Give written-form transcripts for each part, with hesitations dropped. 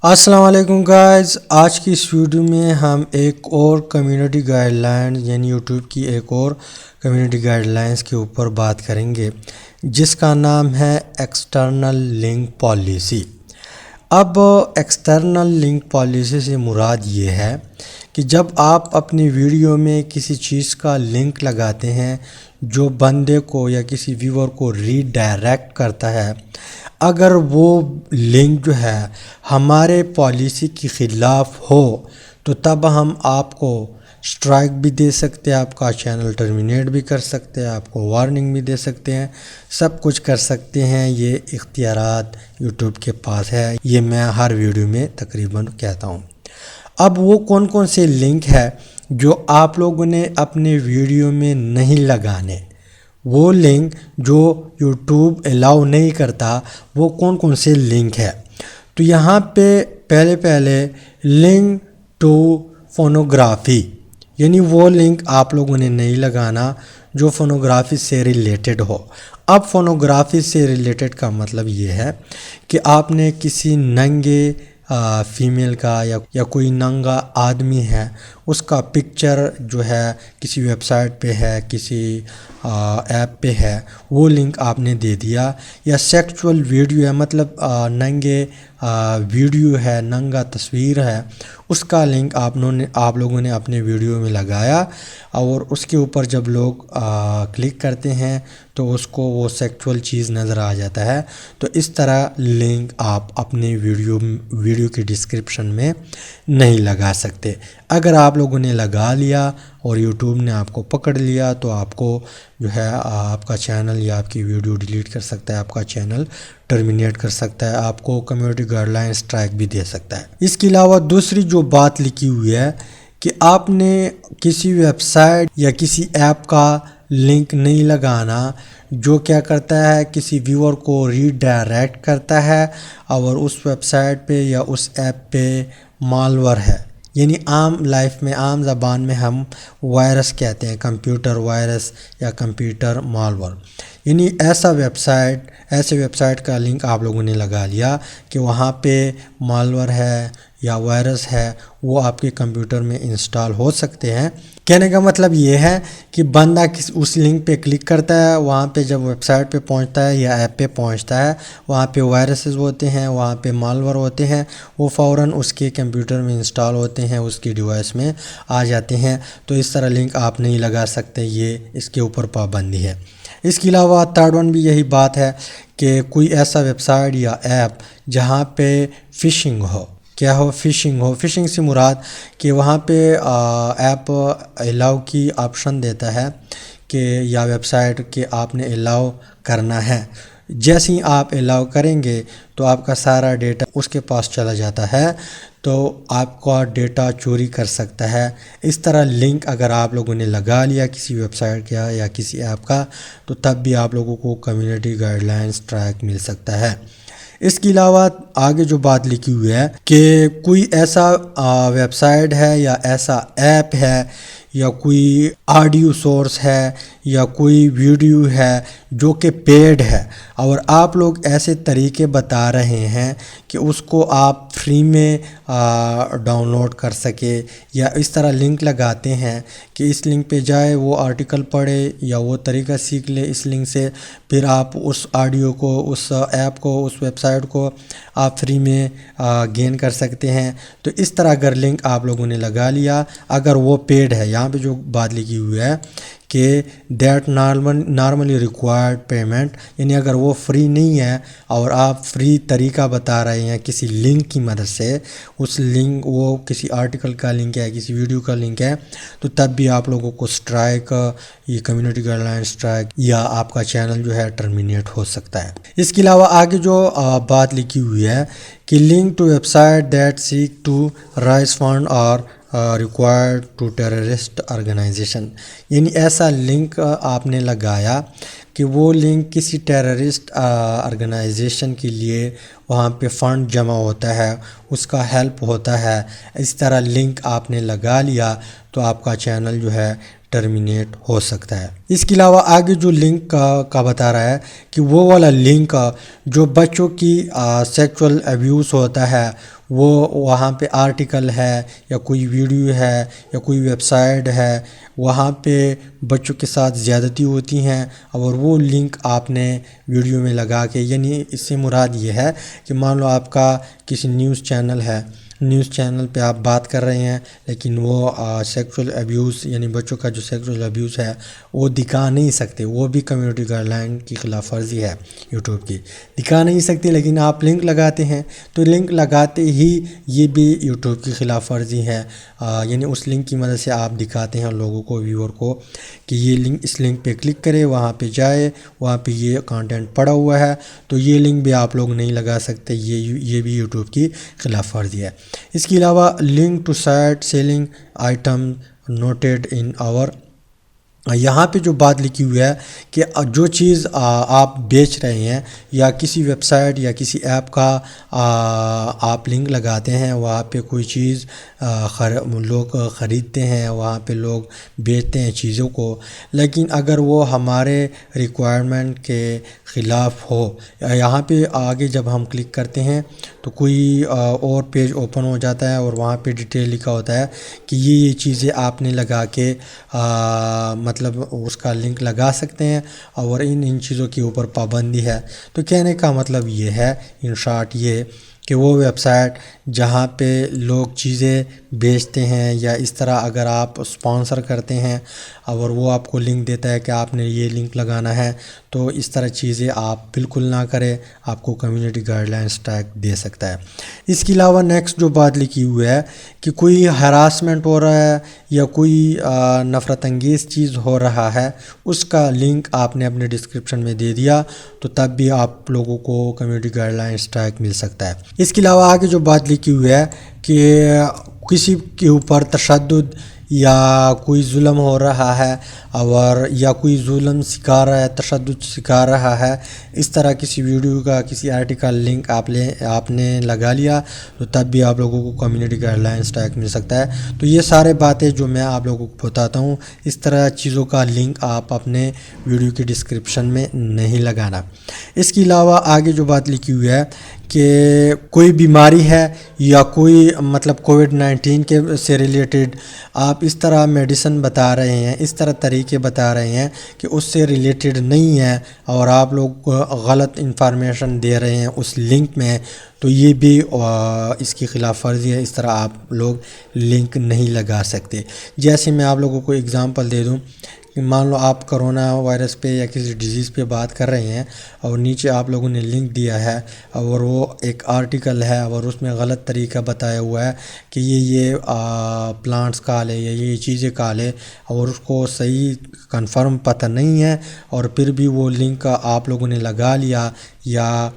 السلام علیکم گائز، آج کی اس ویڈیو میں ہم ایک اور کمیونٹی گائیڈ لائن یعنی یوٹیوب کی ایک اور کمیونٹی گائیڈ لائنس کے اوپر بات کریں گے، جس کا نام ہے ایکسٹرنل لنک پالیسی۔ اب ایکسٹرنل لنک پالیسی سے مراد یہ ہے کہ جب آپ اپنی ویڈیو میں کسی چیز کا لنک لگاتے ہیں جو بندے کو یا کسی ویور کو ری ڈائریکٹ کرتا ہے، اگر وہ لنک جو ہے ہمارے پالیسی کے خلاف ہو تو تب ہم آپ کو اسٹرائک بھی دے سکتے ہیں، آپ کا چینل ٹرمینیٹ بھی کر سکتے ہیں، آپ کو وارننگ بھی دے سکتے ہیں، سب کچھ کر سکتے ہیں۔ یہ اختیارات یوٹیوب کے پاس ہے، یہ میں ہر ویڈیو میں تقریباً کہتا ہوں۔ اب وہ کون کون سے لنک ہے جو آپ لوگوں نے اپنے ویڈیو میں نہیں لگانے، وہ لنک جو یوٹیوب الاؤ نہیں کرتا، وہ کون کون سے لنک ہے؟ تو یہاں پہ پہلے لنک ٹو فونوگرافی، یعنی وہ لنک آپ لوگوں نے نہیں لگانا جو فونوگرافی سے ریلیٹڈ ہو۔ اب فونوگرافی سے ریلیٹڈ کا مطلب یہ ہے کہ آپ نے کسی ننگے فیمیل کا یا کوئی ننگا آدمی ہے، اس کا پکچر جو ہے کسی ویب سائٹ پہ ہے، کسی ایپ پہ ہے، وہ لنک آپ نے دے دیا، یا سیکچول ویڈیو ہے، مطلب ننگے ویڈیو ہے، ننگا تصویر ہے، اس کا لنک آپ لوگوں نے اپنے ویڈیو میں لگایا، اور اس کے اوپر جب لوگ کلک کرتے ہیں تو اس کو وہ سیکچول چیز نظر آ جاتا ہے۔ تو اس طرح لنک آپ اپنے ویڈیو کی ڈسکرپشن میں نہیں لگا سکتے۔ اگر آپ لوگوں نے لگا لیا اور یوٹیوب نے آپ کو پکڑ لیا تو آپ کو جو ہے آپ کا چینل یا آپ کی ویڈیو ڈیلیٹ کر سکتا ہے، آپ کا چینل ٹرمینیٹ کر سکتا ہے، آپ کو کمیونٹی گائیڈ لائن اسٹرائک بھی دے سکتا ہے۔ اس کے علاوہ دوسری جو بات لکھی ہوئی ہے کہ آپ نے کسی ویب سائٹ یا کسی ایپ کا لنک نہیں لگانا جو کیا کرتا ہے، کسی ویور کو ری ڈائریکٹ کرتا ہے اور اس ویب سائٹ پہ یا اس ایپ پہ مالور ہے، یعنی عام لائف میں، عام زبان میں ہم وائرس کہتے ہیں، کمپیوٹر وائرس یا کمپیوٹر مالور، یعنی ایسے ویب سائٹ کا لنک آپ لوگوں نے لگا لیا کہ وہاں پہ مالور ہے یا وائرس ہے، وہ آپ کے کمپیوٹر میں انسٹال ہو سکتے ہیں۔ کہنے کا مطلب یہ ہے کہ بندہ اس لنک پہ کلک کرتا ہے، وہاں پہ جب ویب سائٹ پہ پہنچتا ہے یا ایپ پہ پہنچتا ہے، وہاں پہ وائرسز ہوتے ہیں، وہاں پہ مالور ہوتے ہیں، وہ فوراً اس کے کمپیوٹر میں انسٹال ہوتے ہیں، اس کی ڈیوائس میں آ جاتے ہیں۔ تو اس طرح لنک آپ نہیں لگا سکتے، یہ اس کے اوپر پابندی ہے۔ اس کے علاوہ تھرڈ ون بھی یہی بات ہے کہ کوئی ایسا ویب سائٹ یا ایپ جہاں پہ فشنگ ہو، کیا ہو، فشنگ سے مراد کہ وہاں پہ ایپ الاؤ کی آپشن دیتا ہے کہ یا ویب سائٹ کہ آپ نے الاؤ کرنا ہے، جیسے ہی آپ الاؤ کریں گے تو آپ کا سارا ڈیٹا اس کے پاس چلا جاتا ہے، تو آپ کا ڈیٹا چوری کر سکتا ہے۔ اس طرح لنک اگر آپ لوگوں نے لگا لیا کسی ویب سائٹ کا یا کسی ایپ کا تو تب بھی آپ لوگوں کو کمیونٹی گائیڈ لائن اسٹرائک مل سکتا ہے۔ اس کے علاوہ آگے جو بات لکھی ہوئی ہے کہ کوئی ایسا ویب سائٹ ہے یا ایسا ایپ ہے یا کوئی آڈیو سورس ہے یا کوئی ویڈیو ہے جو کہ پیڈ ہے، اور آپ لوگ ایسے طریقے بتا رہے ہیں کہ اس کو آپ فری میں ڈاؤن لوڈ کر سکے، یا اس طرح لنک لگاتے ہیں کہ اس لنک پہ جائے، وہ آرٹیکل پڑھے یا وہ طریقہ سیکھ لے اس لنک سے، پھر آپ اس آڈیو کو، اس ایپ کو، اس ویب سائٹ کو آپ فری میں گین کر سکتے ہیں۔ تو اس طرح اگر لنک آپ لوگوں نے لگا لیا، اگر وہ پیڈ ہے، یہاں پہ جو بات لکھی ہوئی ہے کہ دیٹ نارملی ریکوائرڈ پیمنٹ، یعنی اگر وہ فری نہیں ہے اور آپ فری طریقہ بتا رہے ہیں کسی لنک کی مدد سے، اس لنک وہ کسی آرٹیکل کا لنک ہے، کسی ویڈیو کا لنک ہے، تو تب بھی آپ لوگوں کو اسٹرائک، یہ کمیونٹی گائیڈ لائن اسٹرائک یا آپ کا چینل جو ہے ٹرمینیٹ ہو سکتا ہے۔ اس کے علاوہ آگے جو بات لکھی ہوئی ہے کہ link to website that seek to raise fund اور ریکوائرڈ ٹو ٹیررسٹ آرگنائزیشن، یعنی ایسا لنک آپ نے لگایا کہ وہ لنک کسی ٹیررسٹ آرگنائزیشن کے لیے وہاں پہ فنڈ جمع ہوتا ہے، اس کا ہیلپ ہوتا ہے، اس طرح لنک آپ نے لگا لیا تو آپ کا چینل جو ہے ٹرمینیٹ ہو سکتا ہے۔ اس کے علاوہ آگے جو لنک کا بتا رہا ہے کہ وہ والا لنک جو بچوں کی سیکچول ایبیوز ہوتا ہے، وہ وہاں پہ آرٹیکل ہے یا کوئی ویڈیو ہے یا کوئی ویب سائٹ ہے، وہاں پہ بچوں کے ساتھ زیادتی ہوتی ہیں، اور وہ لنک آپ نے ویڈیو میں لگا کے، یعنی اس سے مراد یہ ہے کہ مان لو آپ کا کسی نیوز چینل ہے، نیوز چینل پہ آپ بات کر رہے ہیں، لیکن وہ سیکچول ایبیوز یعنی بچوں کا جو سیکچول ایبیوز ہے وہ دکھا نہیں سکتے، وہ بھی کمیونٹی گائیڈ لائن کی خلاف ورزی ہے یوٹیوب کی، دکھا نہیں سکتے، لیکن آپ لنک لگاتے ہیں تو لنک لگاتے ہی یہ بھی یوٹیوب کی خلاف ورزی ہے، یعنی اس لنک کی مدد سے آپ دکھاتے ہیں لوگوں کو، ویور کو، کہ یہ لنک، اس لنک پہ کلک کرے، وہاں پہ جائے، وہاں پہ یہ کانٹینٹ پڑا ہوا ہے، تو یہ لنک بھی آپ لوگ نہیں لگا سکتے، یہ بھی یوٹیوب کی خلاف ورزی ہے۔ اس کے علاوہ link to site selling item noted in our, یہاں پہ جو بات لکھی ہوئی ہے کہ جو چیز آپ بیچ رہے ہیں یا کسی ویب سائٹ یا کسی ایپ کا آپ لنک لگاتے ہیں، وہاں پہ کوئی چیز لوگ خریدتے ہیں، وہاں پہ لوگ بیچتے ہیں چیزوں کو، لیکن اگر وہ ہمارے ریکوائرمنٹ کے خلاف ہو، یہاں پہ آگے جب ہم کلک کرتے ہیں تو کوئی اور پیج اوپن ہو جاتا ہے، اور وہاں پہ ڈیٹیل لکھا ہوتا ہے کہ یہ چیزیں آپ نے لگا کے مطلب اس کا لنک لگا سکتے ہیں، اور ان چیزوں کے اوپر پابندی ہے۔ تو کہنے کا مطلب یہ ہے ان شارٹ یہ کہ وہ ویب سائٹ جہاں پہ لوگ چیزیں بیچتے ہیں، یا اس طرح اگر آپ اسپانسر کرتے ہیں اور وہ آپ کو لنک دیتا ہے کہ آپ نے یہ لنک لگانا ہے، تو اس طرح چیزیں آپ بالکل نہ کریں، آپ کو کمیونٹی گائیڈ لائن اسٹرائک دے سکتا ہے۔ اس کے علاوہ نیکسٹ جو بات لکھی ہوئی ہے کہ کوئی ہراسمنٹ ہو رہا ہے یا کوئی نفرت انگیز چیز ہو رہا ہے، اس کا لنک آپ نے اپنے ڈسکرپشن میں دے دیا تو تب بھی آپ لوگوں کو کمیونٹی گائیڈ لائن اسٹرائک مل سکتا ہے۔ اس کے علاوہ آگے جو بات لکھی ہوئی ہے کہ کسی کے اوپر تشدد یا کوئی ظلم ہو رہا ہے، اور یا کوئی ظلم سکھا رہا ہے، تشدد سکھا رہا ہے، اس طرح کسی ویڈیو کا، کسی آرٹیکل لنک آپ نے لگا لیا تو تب بھی آپ لوگوں کو کمیونٹی گائیڈ لائن اسٹرائک مل سکتا ہے۔ تو یہ سارے باتیں جو میں آپ لوگوں کو بتاتا ہوں، اس طرح چیزوں کا لنک آپ اپنے ویڈیو کی ڈسکرپشن میں نہیں لگانا۔ اس کے علاوہ آگے جو بات لکھی ہوئی ہے کہ کوئی بیماری ہے یا کوئی مطلب کووڈ-19 کے سے ریلیٹڈ آپ اس طرح میڈیسن بتا رہے ہیں، اس طرح طریقے بتا رہے ہیں کہ اس سے ریلیٹڈ نہیں ہے، اور آپ لوگ غلط انفارمیشن دے رہے ہیں اس لنک میں، تو یہ بھی اس کی خلاف ورزی ہے، اس طرح آپ لوگ لنک نہیں لگا سکتے۔ جیسے میں آپ لوگوں کو اگزامپل دے دوں کہ مان لو آپ کرونا وائرس پہ یا کسی ڈیزیز پہ بات کر رہے ہیں، اور نیچے آپ لوگوں نے لنک دیا ہے، اور وہ ایک آرٹیکل ہے اور اس میں غلط طریقہ بتایا ہوا ہے کہ یہ پلانٹس کھا لے یا یہ چیزیں کھا لے، اور اس کو صحیح کنفرم پتہ نہیں ہے، اور پھر بھی وہ لنک آپ لوگوں نے لگا لیا، یا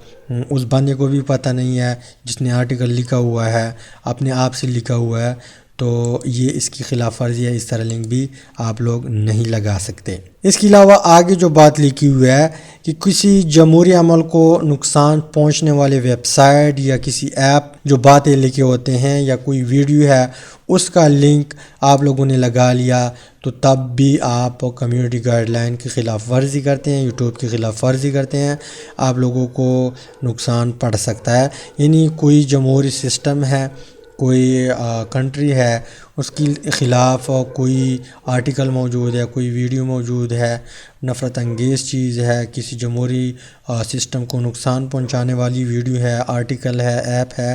اس بندے کو بھی پتہ نہیں ہے جس نے آرٹیکل لکھا ہوا ہے، اپنے آپ سے لکھا ہوا ہے، تو یہ اس کی خلاف ورزی ہے، اس طرح لنک بھی آپ لوگ نہیں لگا سکتے۔ اس کے علاوہ آگے جو بات لکھی ہوئی ہے کہ کسی جمہوری عمل کو نقصان پہنچنے والے ویب سائٹ یا کسی ایپ جو باتیں لکھے ہوتے ہیں یا کوئی ویڈیو ہے، اس کا لنک آپ لوگوں نے لگا لیا تو تب بھی آپ کمیونٹی گائیڈ لائن کی خلاف ورزی کرتے ہیں، یوٹیوب کی خلاف ورزی کرتے ہیں، آپ لوگوں کو نقصان پڑ سکتا ہے۔ یعنی کوئی جمہوری سسٹم ہے، کوئی کنٹری ہے، اس کے خلاف کوئی آرٹیکل موجود ہے، کوئی ویڈیو موجود ہے، نفرت انگیز چیز ہے، کسی جمہوری سسٹم کو نقصان پہنچانے والی ویڈیو ہے، آرٹیکل ہے، ایپ ہے،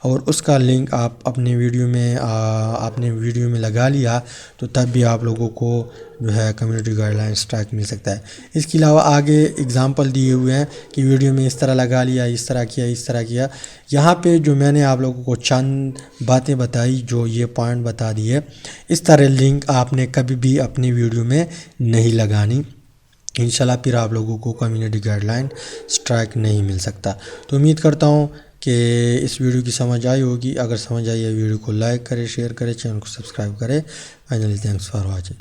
اور اس کا لنک آپ اپنے ویڈیو میں لگا لیا تو تب بھی آپ لوگوں کو جو ہے کمیونٹی گائیڈ لائن اسٹرائک مل سکتا ہے۔ اس کے علاوہ آگے اگزامپل دیے ہوئے ہیں کہ ویڈیو میں اس طرح لگا لیا، اس طرح کیا، اس طرح کیا۔ یہاں پہ جو میں نے آپ لوگوں کو چند باتیں بتائی، جو یہ پوائنٹ بتا دیے، اس طرح لنک آپ نے کبھی بھی اپنی ویڈیو میں نہیں لگانی، انشاءاللہ پھر آپ لوگوں کو کمیونٹی گائیڈ لائن اسٹرائک نہیں مل سکتا۔ تو امید کرتا ہوں کہ اس ویڈیو کی سمجھ آئی ہوگی۔ اگر سمجھ آئی ہے ویڈیو کو لائک کرے، شیئر کرے، چینل کو سبسکرائب کرے۔ Finally thanks for watching.